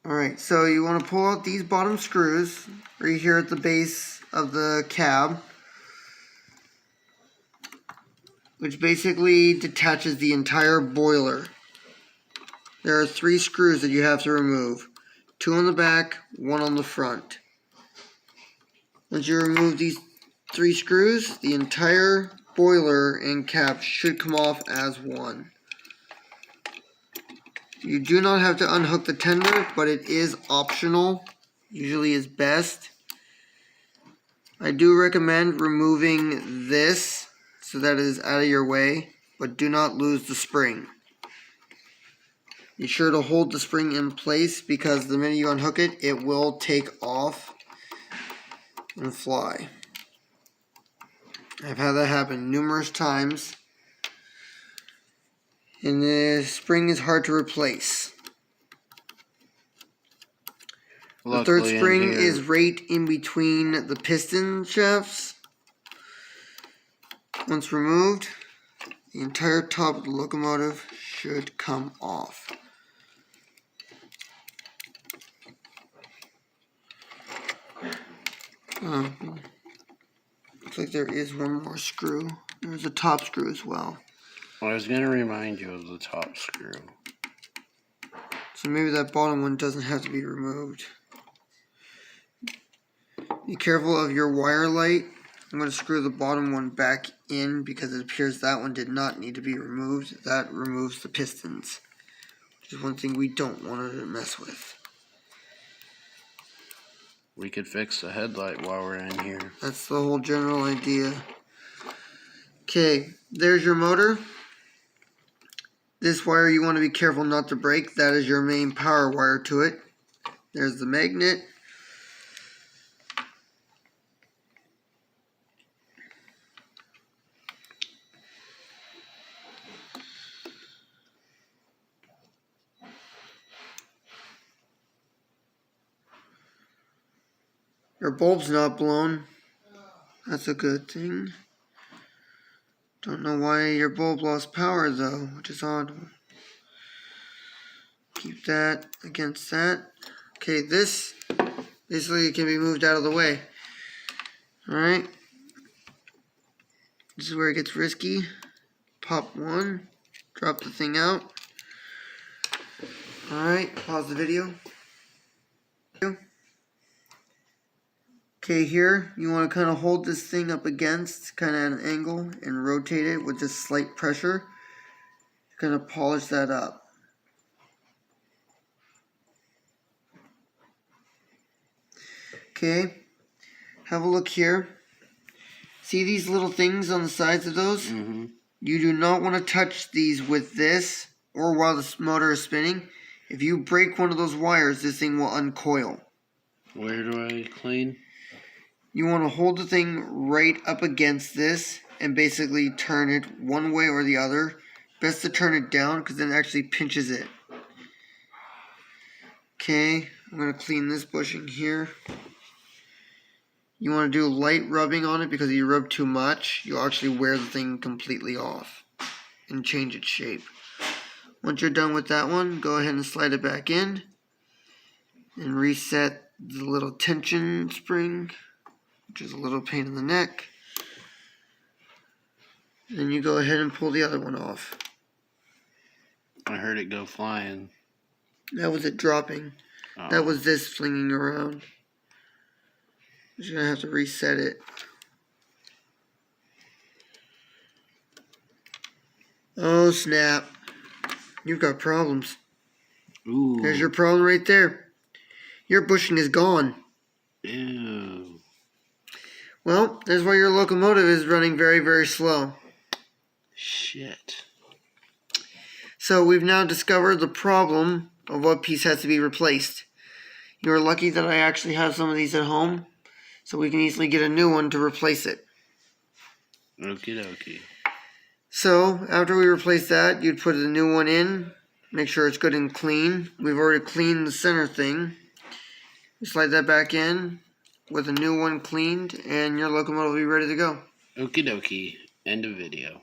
Alright, so you want to pull out these bottom screws right here at the base of the cab, which basically detaches the entire boiler. There are 3 screws that you have to remove. 2 on the back, 1 on the front. Once you remove these 3 screws, the entire boiler and cap should come off as one. You do not have to unhook the tender, but it is optional. Usually is best. I do recommend removing this so that it is out of your way, but do not lose the spring. Be sure to hold the spring in place because the minute you unhook it, it will take off and fly. I've had that happen numerous times, and the spring is hard to replace. The third spring is right in between the piston shafts. Once removed, the entire top of the locomotive should come off. Looks like there is one more screw. There's a top screw as well. I was going to remind you of the top screw. So maybe that bottom one doesn't have to be removed. Be careful of your wire light. I'm going to screw the bottom one back in because it appears that one did not need to be removed. That removes the pistons, which is one thing we don't want to mess with. We could fix the headlight while we're in here. That's the whole general idea. Okay, there's your motor. This wire you want to be careful not to break. That is your main power wire to it. There's the magnet. Your bulb's not blown. That's a good thing. Don't know why your bulb lost power though, which is odd. Keep that against that. Okay, this basically can be moved out of the way. Alright. This is where it gets risky. Pop one. Drop the thing out. Alright, pause the video. Okay, here you want to kind of hold this thing up against, kind of at an angle, and rotate it with just slight pressure. Kind of polish that up. Okay, have a look here. See these little things on the sides of those? Mm-hmm. You do not want to touch these with this or while the motor is spinning. If you break one of those wires, this thing will uncoil. Where do I clean? You want to hold the thing right up against this and basically turn it one way or the other. Best to turn it down because then it actually pinches it. Okay, I'm going to clean this bushing here. You want to do light rubbing on it because if you rub too much, you'll actually wear the thing completely off and change its shape. Once you're done with that one, go ahead and slide it back in and reset the little tension spring, which is a little pain in the neck. Then you go ahead and pull the other one off. I heard it go flying. That was it dropping. Oh. That was this flinging around. You're going to have to reset it. Oh snap. You've got problems. Ooh. There's your problem right there. Your bushing is gone. Ew. Well, that's why your locomotive is running very, very slow. Shit. So we've now discovered the problem of what piece has to be replaced. You're lucky that I actually have some of these at home, so we can easily get a new one to replace it. Okie dokie. So after we replace that, you'd put a new one in, make sure it's good and clean. We've already cleaned the center thing. You slide that back in with a new one cleaned, and your locomotive will be ready to go. Okie dokie. End of video.